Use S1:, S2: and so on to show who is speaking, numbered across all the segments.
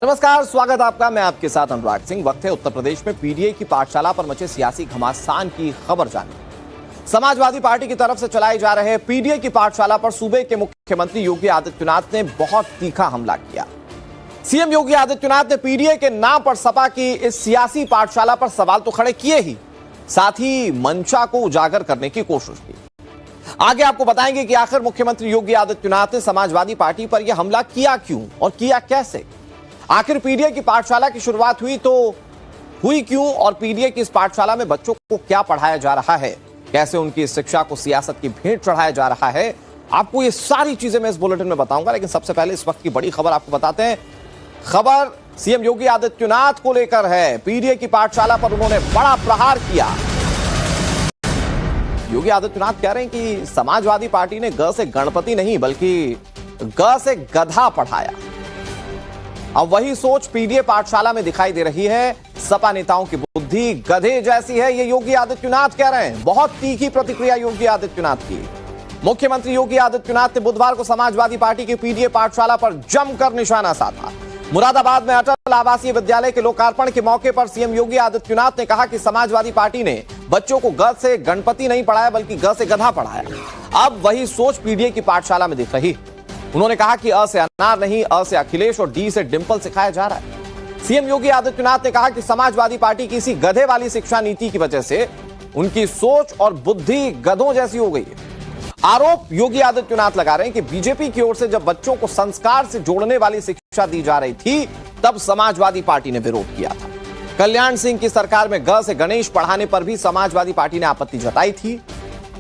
S1: नमस्कार, स्वागत आपका। मैं आपके साथ अनुराग सिंह। वक्त है उत्तर प्रदेश में पीडीए की पाठशाला पर मचे सियासी घमासान की खबर जानने। समाजवादी पार्टी की तरफ से चलाए जा रहे पीडीए की पाठशाला पर सूबे के मुख्यमंत्री योगी आदित्यनाथ ने बहुत तीखा हमला किया। सीएम योगी आदित्यनाथ ने पीडीए के नाम पर सपा की इस सियासी पाठशाला पर सवाल तो खड़े किए ही, साथ ही मंशा को उजागर करने की कोशिश की। आगे आपको बताएंगे कि आखिर मुख्यमंत्री योगी आदित्यनाथ ने समाजवादी पार्टी पर यह हमला किया क्यों और किया कैसे। आखिर पीडीए की पाठशाला की शुरुआत हुई तो हुई क्यों, और पीडीए की इस पाठशाला में बच्चों को क्या पढ़ाया जा रहा है, कैसे उनकी शिक्षा को सियासत की भेंट चढ़ाया जा रहा है, आपको ये सारी चीजें मैं इस बुलेटिन में बताऊंगा। लेकिन सबसे पहले इस वक्त की बड़ी खबर आपको बताते हैं। खबर सीएम योगी आदित्यनाथ को लेकर है। पीडीए की पाठशाला पर उन्होंने बड़ा प्रहार किया। योगी आदित्यनाथ कह रहे हैं कि समाजवादी पार्टी ने ग से गणपति नहीं बल्कि ग से गधा पढ़ाया। अब वही सोच पीडीए पाठशाला में दिखाई दे रही है। सपा नेताओं की बुद्धि गधे जैसी है, ये योगी आदित्यनाथ कह रहे हैं। बहुत तीखी प्रतिक्रिया योगी आदित्यनाथ की। मुख्यमंत्री योगी आदित्यनाथ ने बुधवार को समाजवादी पार्टी की पीडीए पाठशाला पर जमकर निशाना साधा। मुरादाबाद में अटल आवासीय विद्यालय के लोकार्पण के मौके पर सीएम योगी आदित्यनाथ ने कहा कि समाजवादी पार्टी ने बच्चों को ग से गणपति नहीं पढ़ाया बल्कि ग से गधा पढ़ाया। अब वही सोच पीडीए की पाठशाला में दिख रही। उन्होंने कहा कि अ से अनार नहीं, अ से अखिलेश और डी से डिंपल सिखाया जा रहा है। सीएम योगी आदित्यनाथ ने कहा कि समाजवादी पार्टी की इसी गधे वाली शिक्षा नीति की वजह से उनकी सोच और बुद्धि गधों जैसी हो गई है। आरोप योगी आदित्यनाथ लगा रहे हैं कि बीजेपी की ओर से जब बच्चों को संस्कार से जोड़ने वाली शिक्षा दी जा रही थी तब समाजवादी पार्टी ने विरोध किया था। कल्याण सिंह की सरकार में ग से गणेश पढ़ाने पर भी समाजवादी पार्टी ने आपत्ति जताई थी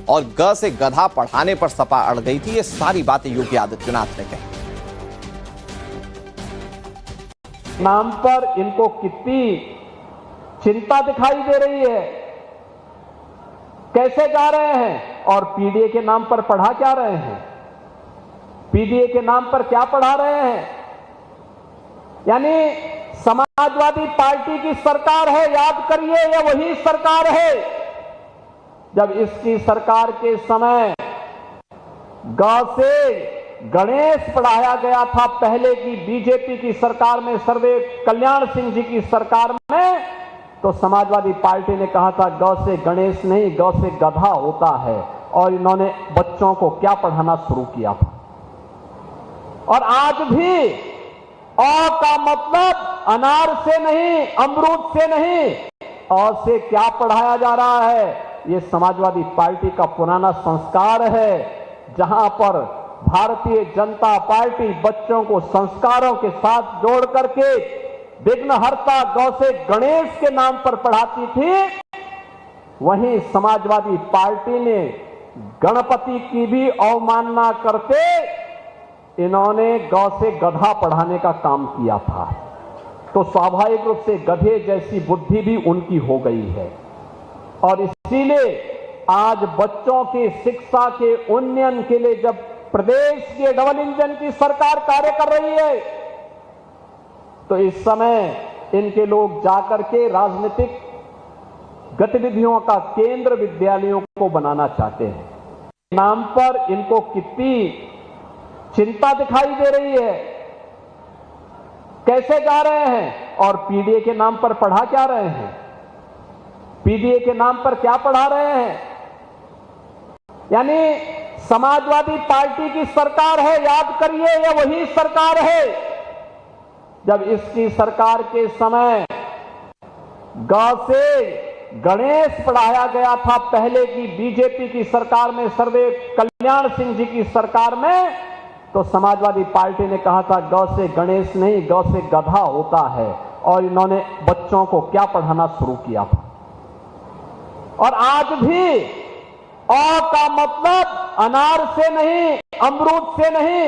S1: और ग से गधा पढ़ाने पर सपा अड़ गई थी। ये सारी बातें योगी आदित्यनाथ ने कही।
S2: नाम पर इनको कितनी चिंता दिखाई दे रही है, कैसे जा रहे हैं और पीडीए के नाम पर पढ़ा क्या रहे हैं, पीडीए के नाम पर क्या पढ़ा रहे हैं। यानी समाजवादी पार्टी की सरकार है, याद करिए, यह वही सरकार है जब इसकी सरकार के समय ग से गणेश पढ़ाया गया था। पहले की बीजेपी की सरकार में, सर्वे कल्याण सिंह जी की सरकार में, तो समाजवादी पार्टी ने कहा था ग से गणेश नहीं, ग से गधा होता है, और इन्होंने बच्चों को क्या पढ़ाना शुरू किया था। और आज भी अ का मतलब अनार से नहीं, अमरूद से नहीं, अ से क्या पढ़ाया जा रहा है। ये समाजवादी पार्टी का पुराना संस्कार है, जहां पर भारतीय जनता पार्टी बच्चों को संस्कारों के साथ जोड़ करके विघ्नहर्ता ग से गणेश के नाम पर पढ़ाती थी, वहीं समाजवादी पार्टी ने गणपति की भी अवमानना करते इन्होंने ग से गधा पढ़ाने का काम किया था। तो स्वाभाविक रूप से गधे जैसी बुद्धि भी उनकी हो गई है। और इसीलिए आज बच्चों की शिक्षा के उन्नयन के लिए जब प्रदेश की डबल इंजन की सरकार कार्य कर रही है, तो इस समय इनके लोग जाकर के राजनीतिक गतिविधियों का केंद्र विद्यालयों को बनाना चाहते हैं। नाम पर इनको कितनी चिंता दिखाई दे रही है, कैसे जा रहे हैं और पीडीए के नाम पर पढ़ा क्या रहे हैं, पीडीए के नाम पर क्या पढ़ा रहे हैं। यानी समाजवादी पार्टी की सरकार है, याद करिए, यह वही सरकार है जब इसकी सरकार के समय ग से गणेश पढ़ाया गया था। पहले की बीजेपी की सरकार में, सर्वे कल्याण सिंह जी की सरकार में, तो समाजवादी पार्टी ने कहा था ग से गणेश नहीं, ग से गधा होता है, और इन्होंने बच्चों को क्या पढ़ाना शुरू किया था। और आज भी अ का मतलब अनार से नहीं, अमरूद से नहीं,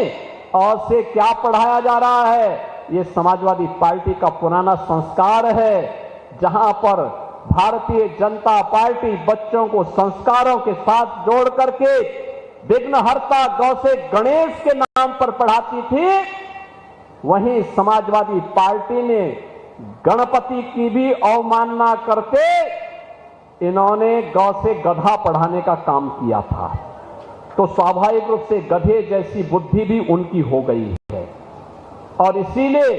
S2: अ से क्या पढ़ाया जा रहा है। ये समाजवादी पार्टी का पुराना संस्कार है, जहां पर भारतीय जनता पार्टी बच्चों को संस्कारों के साथ जोड़ करके विघ्नहर्ता ग से गणेश के नाम पर पढ़ाती थी, वहीं समाजवादी पार्टी ने गणपति की भी अवमानना करते इन्होंने ग से गधा पढ़ाने का काम किया था। तो स्वाभाविक रूप से गधे जैसी बुद्धि भी उनकी हो गई है। और इसीलिए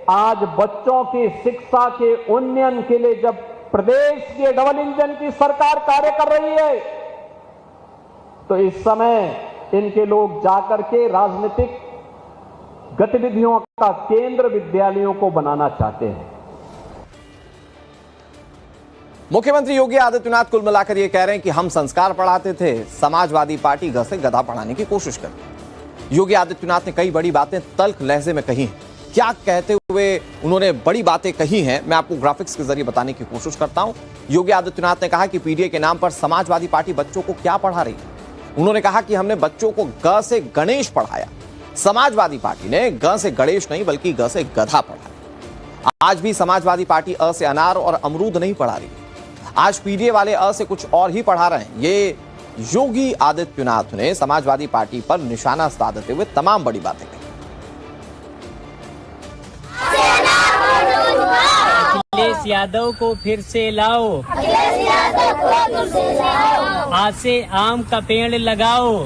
S2: आज बच्चों की शिक्षा के उन्नयन के लिए जब प्रदेश के डबल इंजन की सरकार कार्य कर रही है, तो इस समय इनके लोग जाकर के राजनीतिक गतिविधियों का केंद्र विद्यालयों को बनाना चाहते हैं।
S1: मुख्यमंत्री योगी आदित्यनाथ कुल मिलाकर ये कह रहे हैं कि हम संस्कार पढ़ाते थे, समाजवादी पार्टी ग से गधा पढ़ाने की कोशिश करती है। योगी आदित्यनाथ ने कई बड़ी बातें तल्ख लहजे में कही हैं। क्या कहते हुए उन्होंने बड़ी बातें कही हैं, मैं आपको ग्राफिक्स के जरिए बताने की कोशिश करता हूं। योगी आदित्यनाथ ने कहा कि पीडीए के नाम पर समाजवादी पार्टी बच्चों को क्या पढ़ा रही है। उन्होंने कहा कि हमने बच्चों को ग से गणेश पढ़ाया, समाजवादी पार्टी ने ग से गणेश नहीं बल्कि ग से गधा पढ़ाया। आज भी समाजवादी पार्टी अ से अनार और अमरूद नहीं पढ़ा रही, आज पीडीए वाले अ से कुछ और ही पढ़ा रहे हैं। ये योगी आदित्यनाथ ने समाजवादी पार्टी पर निशाना साधते हुए तमाम बड़ी बातें कही।
S3: अखिलेश यादव को फिर से लाओ, आज से आम का पेड़ लगाओ,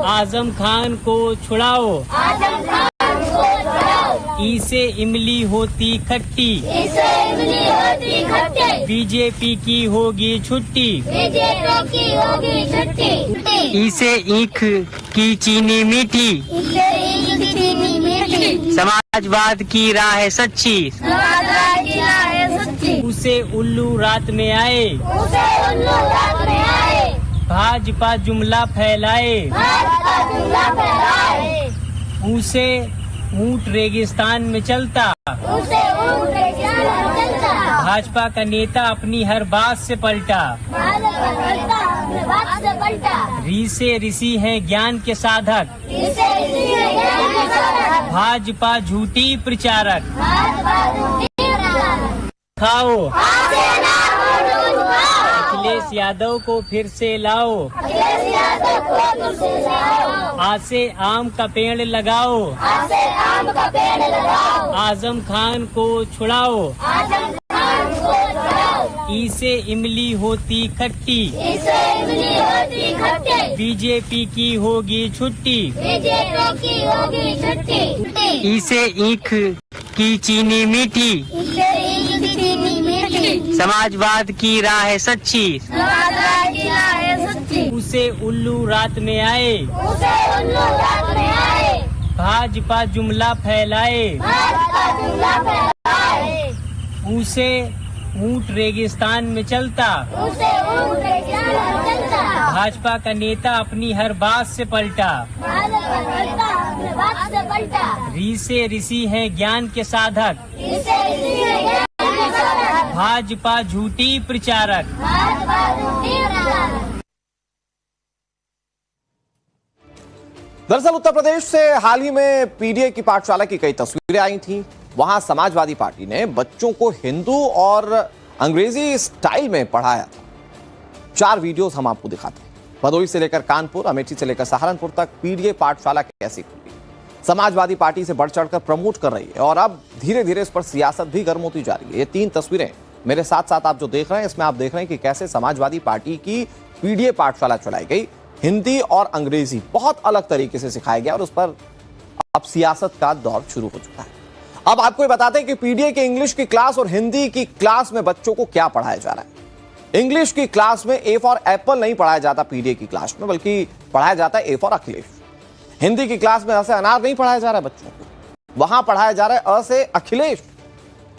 S3: आजम खान को छुड़ाओ, ई से इमली होती खट्टी, बीजेपी की होगी छुट्टी, ई से ईख की चीनी मीठी, समाजवाद की राह है सच्ची, उसे उल्लू रात में आए, भाजपा जुमला फैलाए, उसे ऊंट रेगिस्तान में चलता, भाजपा का नेता अपनी हर बात से पलटा, री से ऋषि है ज्ञान के साधक, भाजपा झूठी प्रचारक, खाओ अखिलेश यादव को फिर से लाओ, आज से आम का पेड़ लगाओ, आजम खान को छुड़ाओ, ई से इमली होती खट्टी, बीजेपी की होगी छुट्टी, ई से ईख की चीनी मीठी, समाजवाद की राह है सच्ची, उसे उल्लू रात में आए, भाजपा जुमला फैलाए, उसे ऊंट रेगिस्तान में चलता, भाजपा का नेता अपनी हर बात से पलटा, री से ऋषि है ज्ञान के साधक, भाजपा झूठी प्रचारक।
S1: दरअसल उत्तर प्रदेश से हाल ही में पीडीए की पाठशाला की कई तस्वीरें आई थी। वहां समाजवादी पार्टी ने बच्चों को हिंदू और अंग्रेजी स्टाइल में पढ़ाया था। 4 वीडियोस हम आपको दिखाते हैं। भदोही से लेकर कानपुर, अमेठी से लेकर सहारनपुर तक पीडीए पाठशाला कैसी खुली, समाजवादी पार्टी से बढ़ चढ़कर प्रमोट कर रही है और अब धीरे धीरे इस पर सियासत भी गर्म होती जा रही है। ये 3 तस्वीरें मेरे साथ साथ आप जो देख रहे हैं, इसमें आप देख रहे हैं कि कैसे समाजवादी पार्टी की पीडीए पाठशाला चलाई गई। हिंदी और अंग्रेजी बहुत अलग तरीके से सिखाया गया और उस पर अब सियासत का दौर शुरू हो चुका है। अब आपको ये बताते हैं कि पीडीए के इंग्लिश की क्लास और हिंदी की क्लास में बच्चों को क्या पढ़ाया जा रहा है। इंग्लिश की क्लास में ए फॉर एप्पल नहीं पढ़ाया जाता पीडीए की क्लास में, बल्कि पढ़ाया जाता है ए फॉर अखिलेश। हिंदी की क्लास में अ से अनार नहीं पढ़ाया जा रहा है बच्चों को, वहां पढ़ाया जा रहा है अ से अखिलेश।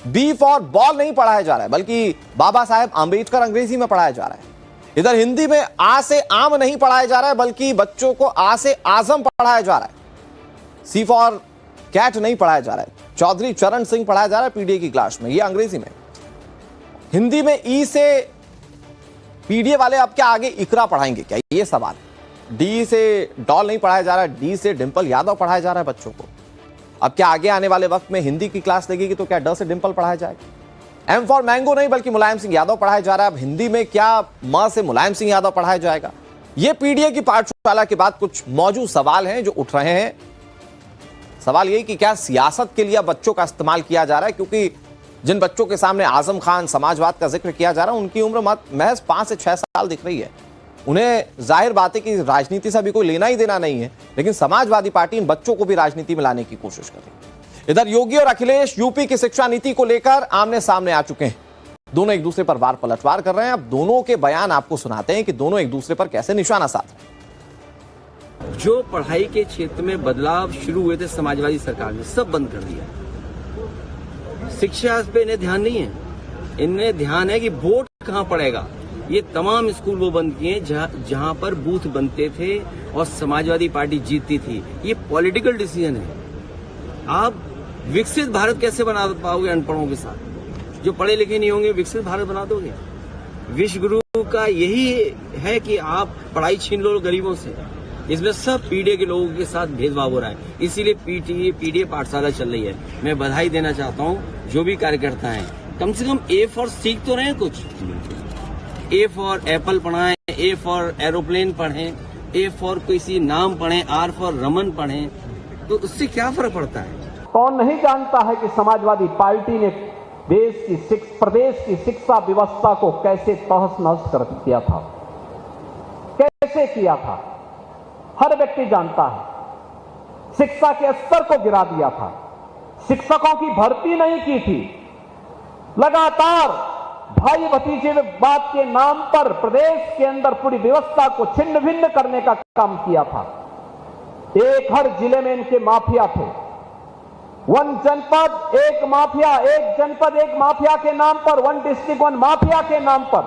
S1: बी फॉर बॉल नहीं पढ़ाया जा रहा है, बल्कि बाबा साहेब आंबेडकर अंग्रेजी में पढ़ाया जा रहा है। इधर हिंदी में आ से आम नहीं पढ़ाया जा रहा है, बल्कि बच्चों को आ से आजम पढ़ाया जा रहा है। सी फॉर कैट नहीं पढ़ाया जा रहा है, चौधरी चरण सिंह पढ़ाया जा रहा है पीडीए की क्लास में, ये अंग्रेजी में। हिंदी में ई से पीडीए वाले अब क्या आगे इकरा पढ़ाएंगे क्या, ये सवाल है। डी से डॉल नहीं पढ़ाया जा रहा है, डी से डिंपल यादव पढ़ाया जा रहा है बच्चों को। अब क्या आगे आने वाले वक्त में हिंदी की क्लास लगेगी तो क्या ड से डिंपल पढ़ाया जाएगा। एम फॉर मैंगो नहीं बल्कि मुलायम सिंह यादव पढ़ाया जा रहा है। अब हिंदी में क्या म से मुलायम सिंह यादव पढ़ाया जाएगा। ये पीडीए की पाठशाला के बाद कुछ मौजूद सवाल हैं जो उठ रहे हैं। सवाल यही कि क्या सियासत के लिए बच्चों का इस्तेमाल किया जा रहा है, क्योंकि जिन बच्चों के सामने आजम खान, समाजवाद का जिक्र किया जा रहा है, उनकी उम्र महज 5 से 6 साल दिख रही है। उन्हें जाहिर बात है कि राजनीति से अभी कोई लेना ही देना नहीं है, लेकिन समाजवादी पार्टी इन बच्चों को भी राजनीति में लाने की कोशिश कर रही है। इधर योगी और अखिलेश यूपी की शिक्षा नीति को लेकर आमने सामने आ चुके हैं। दोनों एक दूसरे पर वार पलटवार कर रहे हैं। अब दोनों के बयान आपको सुनाते हैं कि दोनों एक दूसरे पर कैसे निशाना साध रहे हैं।
S4: जो पढ़ाई के क्षेत्र में बदलाव शुरू हुए थे समाजवादी सरकार ने सब बंद कर दिया। शिक्षा पे इन्हें ध्यान नहीं है, इन्हें ध्यान है कि वोट कहां पड़ेगा। ये तमाम स्कूल वो बंद किए जहां पर बूथ बनते थे और समाजवादी पार्टी जीतती थी। ये पॉलिटिकल डिसीजन है। आप विकसित भारत कैसे बना पाओगे अनपढ़ों के साथ? जो पढ़े लिखे नहीं होंगे विकसित भारत बना दोगे? विश्व गुरु का यही है कि आप पढ़ाई छीन लो गरीबों से। इसमें सब पीडीए के लोगों के साथ भेदभाव हो रहा है, इसीलिए पीडीए पाठशाला चल रही है। मैं बधाई देना चाहता हूँ जो भी कार्यकर्ता हैं, कम से कम ए फॉर सीख तो रहे हैं कुछ। ए फॉर एप्पल पढ़ाएं, ए फॉर एरोप्लेन पढ़ें, ए फॉर किसी नाम पढ़ें, आर फॉर रमन पढ़ें, तो उससे क्या फर्क पड़ता है?
S2: कौन नहीं जानता है कि समाजवादी पार्टी ने प्रदेश की शिक्षा व्यवस्था को कैसे तहस नहस कर दिया था, कैसे किया था। हर व्यक्ति जानता है। शिक्षा के स्तर को गिरा दिया था, शिक्षकों की भर्ती नहीं की थी। लगातार भाई भतीजेवाद के नाम पर प्रदेश के अंदर पूरी व्यवस्था को छिन्न भिन्न करने का काम किया था। एक हर जिले में इनके माफिया थे। वन जनपद एक माफिया, एक जनपद एक माफिया के नाम पर, वन डिस्ट्रिक्ट वन माफिया के नाम पर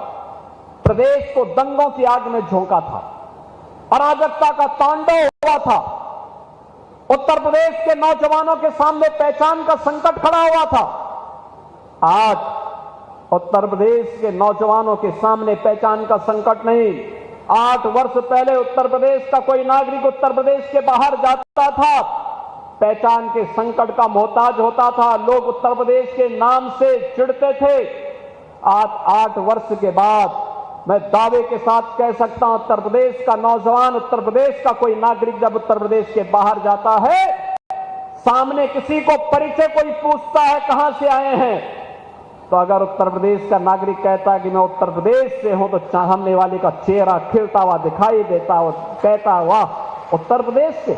S2: प्रदेश को दंगों की आग में झोंका था। अराजकता का तांडव हुआ था। उत्तर प्रदेश के नौजवानों के सामने पहचान का संकट खड़ा हुआ था। आज उत्तर प्रदेश के नौजवानों के सामने पहचान का संकट नहीं। 8 वर्ष पहले उत्तर प्रदेश का कोई नागरिक उत्तर प्रदेश के बाहर जाता था, पहचान के संकट का मोहताज होता था। लोग उत्तर प्रदेश के नाम से चिढ़ते थे। आज 8 वर्ष के बाद मैं दावे के साथ कह सकता हूं, उत्तर प्रदेश का नौजवान, उत्तर प्रदेश का कोई नागरिक जब उत्तर प्रदेश के बाहर जाता है, सामने किसी को परिचय कोई पूछता है कहां से आए हैं, तो अगर उत्तर प्रदेश का नागरिक कहता है कि मैं उत्तर प्रदेश से हूं, तो सामने वाले का चेहरा खिलता हुआ दिखाई देता, वो कहता वाह उत्तर प्रदेश से।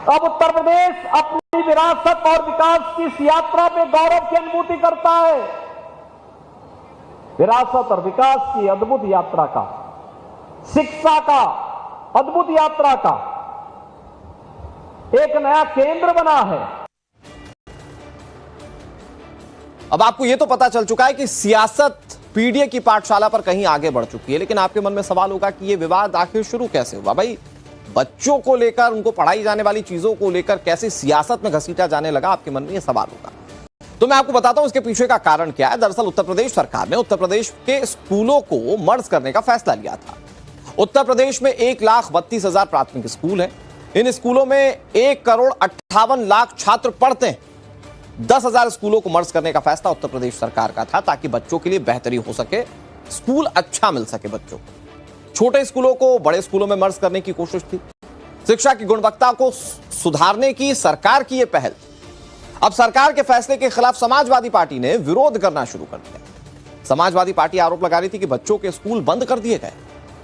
S2: अब उत्तर प्रदेश अपनी विरासत और विकास की इस यात्रा पे गौरव की अनुभूति करता है। विरासत और विकास की अद्भुत यात्रा का, शिक्षा का अद्भुत यात्रा का एक नया केंद्र बना है।
S1: अब आपको यह तो पता चल चुका है कि सियासत पीडीए की पाठशाला पर कहीं आगे बढ़ चुकी है, लेकिन आपके मन में सवाल होगा कि यह विवाद आखिर शुरू कैसे हुआ? भाई, बच्चों को लेकर, उनको पढ़ाई जाने वाली चीजों को लेकर कैसे सियासत में घसीटा जाने लगा? आपके मन में यह सवाल होगा। तो मैं आपको बताता हूं इसके पीछे का कारण क्या है। दरअसल उत्तर प्रदेश सरकार ने उत्तर प्रदेश के स्कूलों को मर्ज करने का फैसला लिया था। उत्तर प्रदेश में 1,32,000 प्राथमिक स्कूल हैं। इन स्कूलों में 1,58,00,000 छात्र पढ़ते हैं। 10,000 स्कूलों को मर्ज करने का फैसला उत्तर प्रदेश सरकार का था, ताकि बच्चों के लिए बेहतरी हो सके, स्कूल अच्छा मिल सके बच्चों को। छोटे स्कूलों को बड़े स्कूलों में मर्ज करने की कोशिश थी। शिक्षा की गुणवत्ता को सुधारने की सरकार की यह पहल। अब सरकार के फैसले के खिलाफ समाजवादी पार्टी ने विरोध करना शुरू कर दिया। समाजवादी पार्टी आरोप लगा रही थी कि बच्चों के स्कूल बंद कर दिए गए।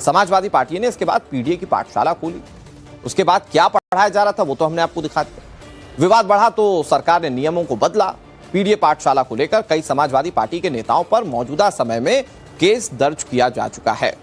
S1: समाजवादी पार्टी ने इसके बाद पीडीए की पाठशाला खोली। उसके बाद क्या पढ़ाया जा रहा था वो तो हमने आपको दिखा दिया। विवाद बढ़ा तो सरकार ने नियमों को बदला। पीडीए पाठशाला को लेकर कई समाजवादी पार्टी के नेताओं पर मौजूदा समय में केस दर्ज किया जा चुका है।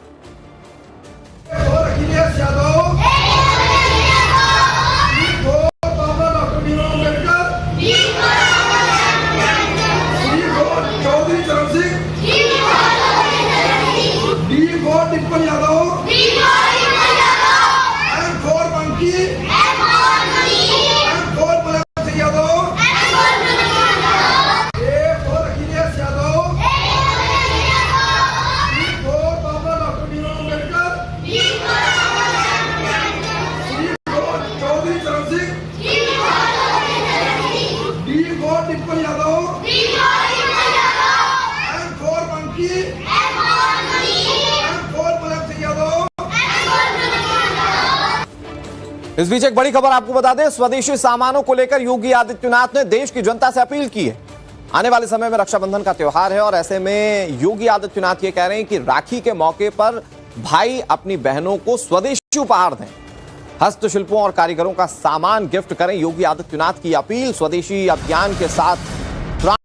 S1: इस बीच एक बड़ी खबर आपको बता दें, स्वदेशी सामानों को लेकर योगी आदित्यनाथ ने देश की जनता से अपील की है। आने वाले समय में रक्षाबंधन का त्योहार है और ऐसे में योगी आदित्यनाथ ये कह रहे हैं कि राखी के मौके पर भाई अपनी बहनों को स्वदेशी उपहार दें। हस्तशिल्पों और कारीगरों का सामान गिफ्ट करें, योगी आदित्यनाथ की अपील। स्वदेशी अभियान के साथ